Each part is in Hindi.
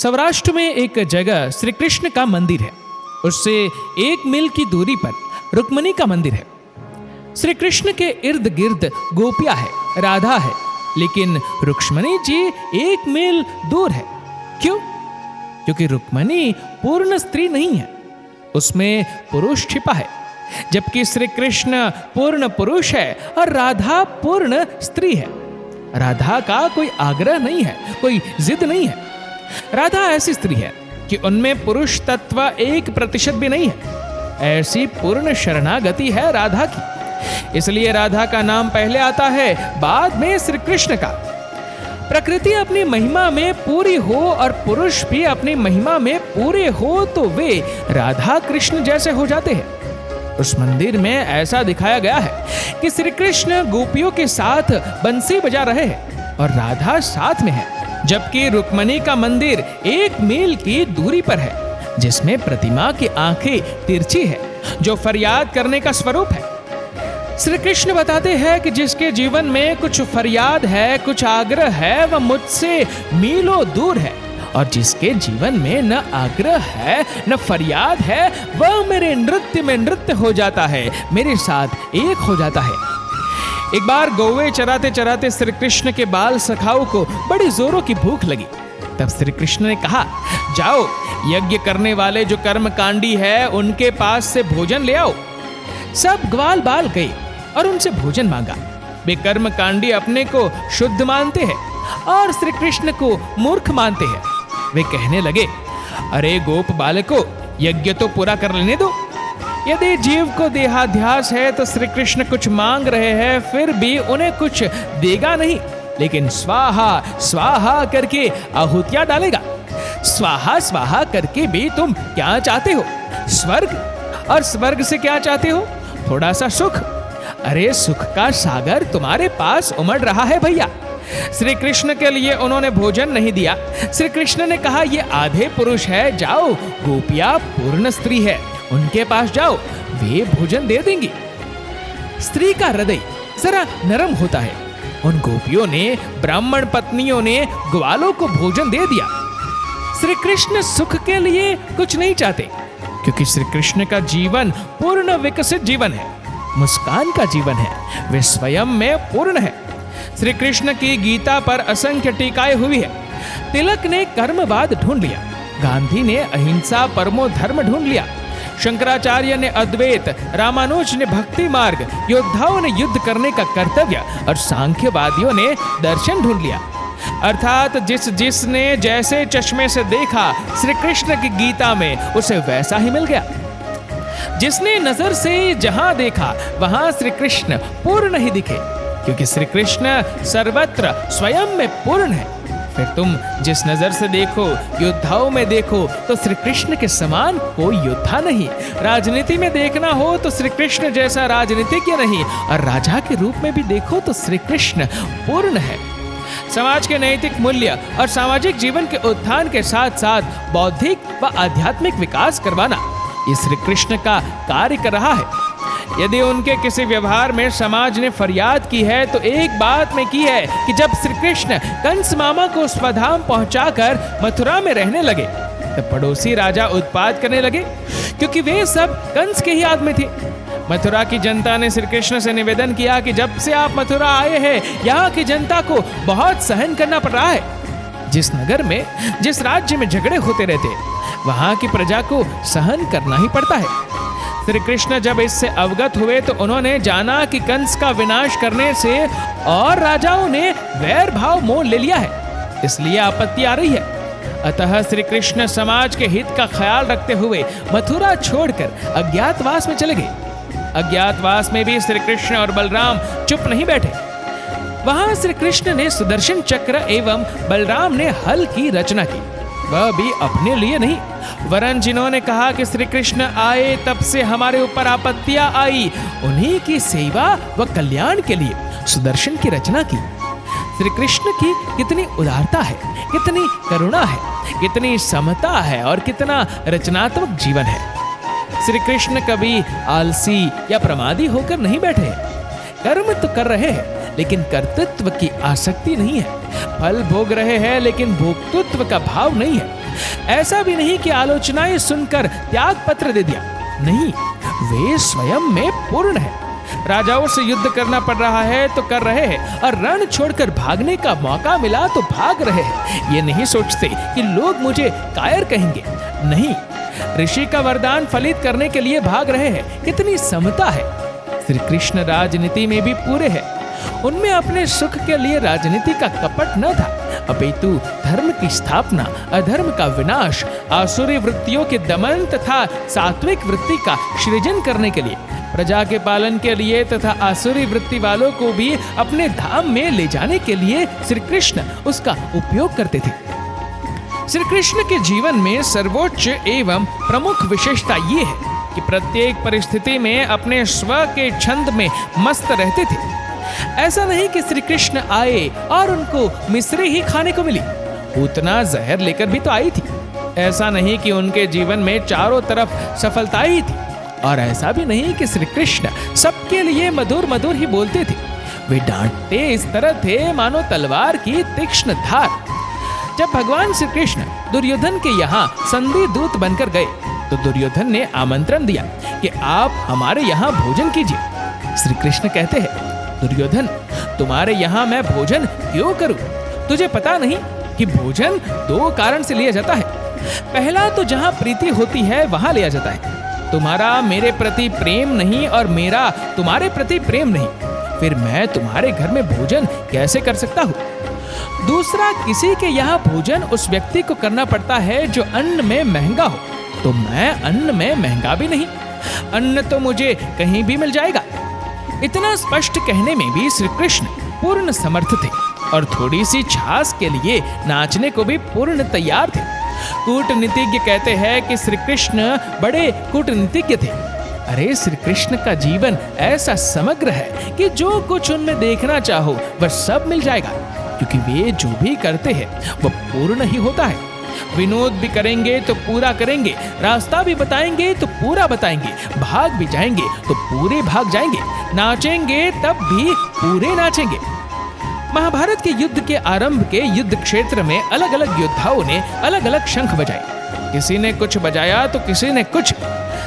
सौराष्ट्र में एक जगह श्री कृष्ण का मंदिर है। उससे 1 मील की दूरी पर रुक्मिणी का मंदिर है। श्री कृष्ण के इर्द गिर्द गोपियां है, राधा है, लेकिन रुक्मिणी जी 1 मील दूर है। क्यों? क्योंकि रुक्मिणी पूर्ण स्त्री नहीं है, उसमें पुरुष छिपा है, जबकि श्री कृष्ण पूर्ण पुरुष है और राधा पूर्ण स्त्री है। राधा का कोई आग्रह नहीं है, कोई जिद नहीं है। राधा ऐसी स्त्री है कि उनमें पुरुष तत्व 1% भी नहीं है। ऐसी पूर्ण शरणागति है राधा की, इसलिए राधा का नाम पहले आता है, बाद में श्री कृष्ण का। प्रकृति अपनी महिमा में पूरी हो और पुरुष भी अपनी महिमा में पूरे हो तो वे राधा कृष्ण जैसे हो जाते हैं। उस मंदिर में ऐसा दिखाया गया है कि श्री कृष्ण गोपियों के साथ बंसी बजा रहे हैं और राधा साथ में है, जबकि रुक्मिणी का मंदिर 1 मील की दूरी पर है, जिसमें प्रतिमा की आंखें तिरछी है, जो फरियाद करने का स्वरूप है। श्री कृष्ण बताते हैं कि जिसके जीवन में कुछ फरियाद है, कुछ आग्रह है, वह मुझसे मीलों दूर है, और जिसके जीवन में न आग्रह है न फरियाद है, वह मेरे नृत्य में नृत्य हो जाता है, मेरे साथ एक हो जाता है। एक बार गौवे चराते चराते श्री कृष्ण के बाल सखाओं को बड़ी जोरों की भूख लगी। तब श्री कृष्ण ने कहा, जाओ यज्ञ करने वाले जो कर्मकांडी है उनके पास से भोजन ले आओ। सब ग्वाल बाल गए और उनसे भोजन मांगा। वे कर्मकांडी अपने को शुद्ध मानते हैं और श्री कृष्ण को मूर्ख मानते हैं। वे कहने लगे, अरे गोप बालको, यज्ञ तो पूरा कर लेने दो। यदि जीव को देहाध्यास है तो श्री कृष्ण कुछ मांग रहे हैं, फिर भी उन्हें कुछ देगा नहीं, लेकिन स्वाहा स्वाहा करके आहुतियां डालेगा। स्वाहा स्वाहा करके भी तुम क्या चाहते हो? स्वर्ग। और स्वर्ग से क्या चाहते हो? थोड़ा सा सुख। अरे सुख का सागर तुम्हारे पास उमड़ रहा है भैया। श्री कृष्ण के लिए उन्होंने भोजन नहीं दिया। श्री कृष्ण ने कहा, ये आधे पुरुष है, जाओ गोपियां पूर्ण स्त्री है, उनके पास जाओ, वे भोजन दे देंगी। स्त्री का हृदय जरा नरम होता है। उन गोपियों ने, ब्राह्मण पत्नियों ने ग्वालों को भोजन दे दिया। श्री कृष्ण सुख के लिए कुछ नहीं चाहते, क्योंकि श्री कृष्ण का जीवन पूर्ण विकसित जीवन है, मुस्कान का जीवन है, वे स्वयं में पूर्ण है। श्री कृष्ण की गीता पर असंख्य टीकाएं हुई है। तिलक ने कर्मवाद ढूंढ लिया, गांधी ने अहिंसा परमो धर्म ढूंढ लिया, शंकराचार्य ने अद्वैत, रामानुज ने भक्ति मार्ग, योद्धाओं ने युद्ध करने का कर्तव्य और सांख्यवादियों ने दर्शन ढूंढ लिया। अर्थात जिसने जैसे चश्मे से देखा श्री कृष्ण की गीता में, उसे वैसा ही मिल गया। जिसने नजर से जहां देखा वहां श्री कृष्ण पूर्ण ही दिखे, क्योंकि श्री कृष्ण सर्वत्र स्वयं में पूर्ण है। फिर तुम जिस नजर से देखो, योद्धाओं में देखो, तो श्री कृष्ण के समान कोई योद्धा नहीं। राजनीति में देखना हो तो श्री कृष्ण जैसा राजनीतिज्ञ नहीं, और राजा के रूप में भी देखो तो श्री कृष्ण पूर्ण है। समाज के नैतिक मूल्य और सामाजिक जीवन के उत्थान के साथ साथ बौद्धिक व आध्यात्मिक विकास करवाना, ये श्री कृष्ण का कार्य कर रहा है। यदि उनके किसी व्यवहार में समाज ने फरियाद की है तो एक बात में की है कि जब श्री कृष्ण कंस मामा को स्वधाम पहुंचाकर मथुरा में रहने लगे, तब पड़ोसी राजा उत्पात करने लगे, क्योंकि वे सब कंस के ही आदमी थे। मथुरा की जनता ने श्री कृष्ण से निवेदन किया कि जब से आप मथुरा आए हैं, यहाँ की जनता को बहुत सहन करना पड़ रहा है। जिस नगर में, जिस राज्य में झगड़े होते रहते, वहां की प्रजा को सहन करना ही पड़ता है। श्री कृष्ण जब इससे अवगत हुए तो उन्होंने जाना कि कंस का विनाश करने से और राजाओं ने वैर भाव मोल ले लिया है, इसलिए आपत्ति आ रही है। अतः श्री कृष्ण समाज के हित का ख्याल रखते हुए मथुरा छोड़कर अज्ञातवास में चले गए। अज्ञातवास में भी श्री कृष्ण और बलराम चुप नहीं बैठे। वहां श्री कृष्ण ने सुदर्शन चक्र एवं बलराम ने हल की रचना की, वह भी अपने लिए नहीं, वरन जिन्होंने कहा कि श्री कृष्ण आए तब से हमारे ऊपर आपत्तियां आई, उन्हीं की सेवा व कल्याण के लिए सुदर्शन की रचना की। श्री कृष्ण की कितनी उदारता है, कितनी करुणा है, कितनी समता है और कितना रचनात्मक जीवन है। श्री कृष्ण कभी आलसी या प्रमादी होकर नहीं बैठे, कर्म तो कर रहे हैं, लेकिन कर्तृत्व की आसक्ति नहीं है। फल भोग रहे हैं लेकिन भोक्तृत्व का भाव नहीं है। ऐसा भी नहीं कि आलोचनाएं सुनकर त्याग पत्र दे दिया, नहीं, वे स्वयं में पूर्ण है। राजाओं से युद्ध करना पड़ रहा है तो कर रहे हैं, और रण छोड़कर भागने का मौका मिला तो भाग रहे हैं। ये नहीं सोचते कि लोग मुझे कायर कहेंगे, नहीं, ऋषि का वरदान फलित करने के लिए भाग रहे हैं। कितनी समता है। श्री कृष्ण राजनीति में भी पूरे हैं। उनमें अपने सुख के लिए राजनीति का कपट न था, अपितु धर्म की स्थापना, अधर्म का विनाश, आसुरी वृत्तियों के दमन तथा सात्विक वृत्ति का सृजन करने के लिए, प्रजा के पालन के लिए तथा आसुरी वृत्ति वालों को भी अपने धाम में ले जाने के लिए श्री कृष्ण उसका उपयोग करते थे। श्री कृष्ण के जीवन में सर्वोच्च एवं प्रमुख विशेषता ये है कि प्रत्येक परिस्थिति में अपने स्व के छंद में मस्त रहते थे। ऐसा नहीं कि श्री कृष्ण आए और उनको मिश्री ही खाने को मिली, उतना जहर लेकर भी तो आई थी। ऐसा नहीं कि उनके जीवन में चारों तरफ सफलता ही थी, और ऐसा भी नहीं कि श्री कृष्ण सबके लिए मधुर मधुर ही बोलते थे। वे डांटते इस तरह थे मानो तलवार की तीक्ष्ण धार। जब भगवान श्री कृष्ण दुर्योधन के यहाँ संधि दूत बनकर गए तो दुर्योधन ने आमंत्रण दिया कि आप हमारे यहाँ भोजन कीजिए। श्री कृष्ण कहते हैं, दुर्योधन, तुम्हारे यहाँ मैं भोजन क्यों करूं? तुझे पता नहीं कि भोजन दो कारण से लिया जाता है। पहला तो जहाँ प्रीति होती है वहां लिया जाता है। तुम्हारा मेरे प्रति प्रेम नहीं और मेरा तुम्हारे प्रति प्रेम नहीं, फिर मैं तुम्हारे घर में भोजन कैसे कर सकता हूँ? दूसरा, किसी के यहाँ भोजन उस व्यक्ति को करना पड़ता है जो अन्न में महंगा हो, तो मैं अन्न में महंगा भी नहीं, अन्न तो मुझे कहीं भी मिल जाएगा। इतना स्पष्ट कहने में भी श्री कृष्ण पूर्ण समर्थ थे, और थोड़ी सी छाछ के लिए नाचने को भी पूर्ण तैयार थे। कूटनीतिज्ञ कहते हैं कि श्री कृष्ण बड़े कूटनीतिज्ञ थे। अरे, श्री कृष्ण का जीवन ऐसा समग्र है कि जो कुछ उनमें देखना चाहो वह सब मिल जाएगा, क्योंकि वे जो भी करते हैं वह पूर्ण ही होता है। विनोद भी करेंगे तो पूरा करेंगे, रास्ता भी बताएंगे तो पूरा बताएंगे, भाग भी जाएंगे तो पूरे भाग जाएंगे, नाचेंगे तब भी पूरे नाचेंगे। महाभारत के युद्ध के आरंभ के युद्ध क्षेत्र में अलग अलग योद्धाओं ने अलग अलग शंख बजाए। किसी ने कुछ बजाया तो किसी ने कुछ।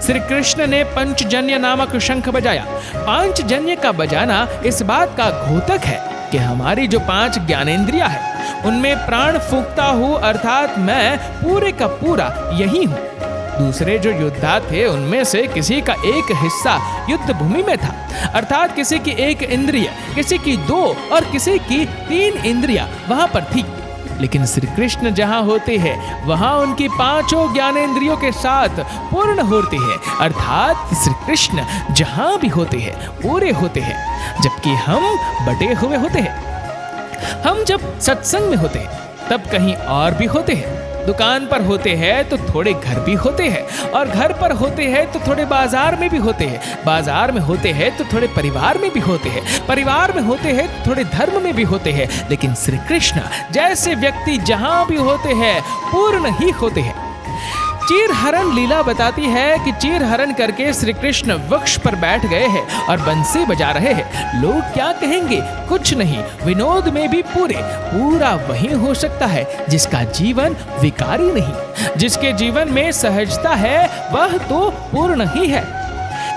श्री कृष्ण ने पंचजन्य नामक शंख बजाया। पांचजन्य का बजाना इस बात का घोतक है कि हमारी जो 5 ज्ञानेंद्रियां हैं उनमें प्राण फूंकता हूँ, अर्थात मैं पूरे का पूरा यही हूँ। दूसरे जो योद्धा थे उनमें से किसी का एक हिस्सा युद्ध भूमि में था, अर्थात किसी की 1 इंद्रिय, किसी की 2 और किसी की 3 इंद्रियां वहां पर थी। लेकिन श्री कृष्ण जहां होते हैं वहां उनकी 5 ज्ञानेंद्रियों के साथ पूर्ण होते हैं, अर्थात श्री कृष्ण जहां भी होते हैं पूरे होते हैं, जबकि हम बटे हुए होते हैं। हम जब सत्संग में होते हैं तब कहीं और भी होते हैं, दुकान पर होते हैं तो थोड़े घर भी होते हैं, और घर पर होते हैं तो थोड़े बाजार में भी होते हैं, बाजार में होते हैं तो थोड़े परिवार में भी होते हैं, परिवार में होते हैं तो थोड़े धर्म में भी होते हैं। लेकिन श्री कृष्ण जैसे व्यक्ति जहां भी होते हैं पूर्ण ही होते हैं। चीर हरण लीला बताती है कि चीर हरण करके श्री कृष्ण वृक्ष पर बैठ गए हैं और बंसी बजा रहे हैं। लोग क्या कहेंगे? कुछ नहीं, विनोद में भी पूरा वही हो सकता है जिसका जीवन विकारी नहीं, जिसके जीवन में सहजता है, वह तो पूर्ण ही है।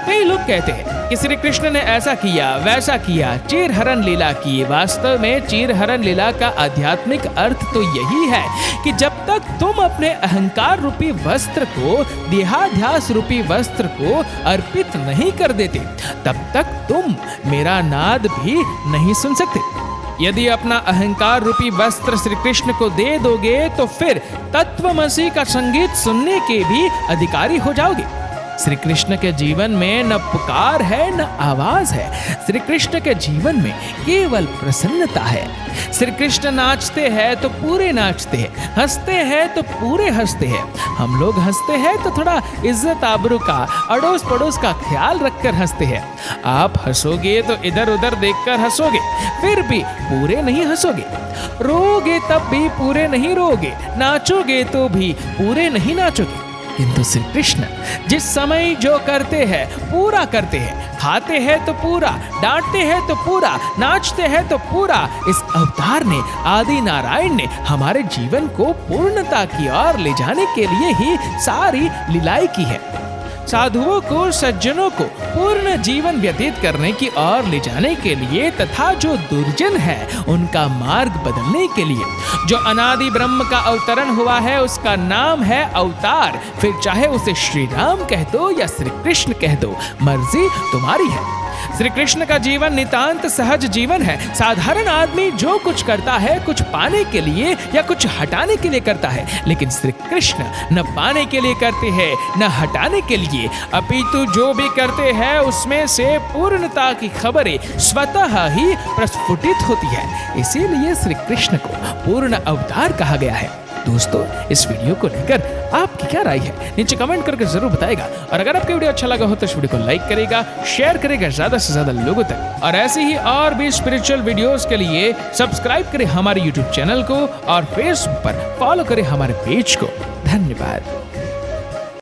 कई लोग कहते हैं कि श्री कृष्ण ने ऐसा किया वैसा किया, चीर हरण लीला की। वास्तव में चीर हरण लीला का आध्यात्मिक अर्थ तो यही है कि जब तक तुम अपने अहंकार रूपी वस्त्र को, देहाध्यास रूपी वस्त्र को अर्पित नहीं कर देते, तब तक तुम मेरा नाद भी नहीं सुन सकते। यदि अपना अहंकार रूपी वस्त्र श्री कृष्ण को दे दोगे तो फिर तत्वमसि का संगीत सुनने के भी अधिकारी हो जाओगे। श्री कृष्ण के जीवन में न पुकार है न आवाज है। श्री कृष्ण के जीवन में केवल प्रसन्नता है। श्री कृष्ण नाचते हैं तो पूरे नाचते हैं, हंसते हैं तो पूरे हंसते हैं। हम लोग हंसते हैं तो थोड़ा इज्जत आबरू का, अड़ोस पड़ोस का ख्याल रखकर हंसते हैं। आप हंसोगे तो इधर उधर देखकर हंसोगे, फिर भी पूरे नहीं हंसोगे। रोगे तब भी पूरे नहीं रोगे, नाचोगे तो भी पूरे नहीं नाचोगे। किंतु श्री कृष्ण जिस समय जो करते हैं पूरा करते हैं, खाते हैं तो पूरा, डांटते हैं तो पूरा, नाचते हैं तो पूरा। इस अवतार ने, आदि नारायण ने हमारे जीवन को पूर्णता की ओर ले जाने के लिए ही सारी लीलाएं की है। साधुओं को, सज्जनों को पूर्ण जीवन व्यतीत करने की ओर ले जाने के लिए तथा जो दुर्जन है उनका मार्ग बदलने के लिए जो अनादि ब्रह्म का अवतरण हुआ है उसका नाम है अवतार। फिर चाहे उसे श्री राम कह दो या श्री कृष्ण कह दो, मर्जी तुम्हारी है। श्री कृष्ण का जीवन नितांत सहज जीवन है। साधारण आदमी जो कुछ करता है कुछ पाने के लिए या कुछ हटाने के लिए करता है, लेकिन श्री कृष्ण न पाने के लिए करते हैं न हटाने के लिए, अपितु जो भी करते हैं उसमें से पूर्णता की खबरें स्वतः ही प्रस्फुटित होती है। इसीलिए श्री कृष्ण को पूर्ण अवतार कहा गया है। दोस्तों, इस वीडियो को लेकर आपकी क्या राय है नीचे कमेंट करके जरूर बताएगा। और अगर आपको वीडियो अच्छा लगा हो तो इस वीडियो को लाइक करेगा, शेयर करेगा ज्यादा से ज्यादा लोगों तक। और ऐसी ही और भी स्पिरिचुअल वीडियोस के लिए सब्सक्राइब करें हमारे यूट्यूब चैनल को और फेसबुक पर फॉलो करें हमारे पेज को। धन्यवाद।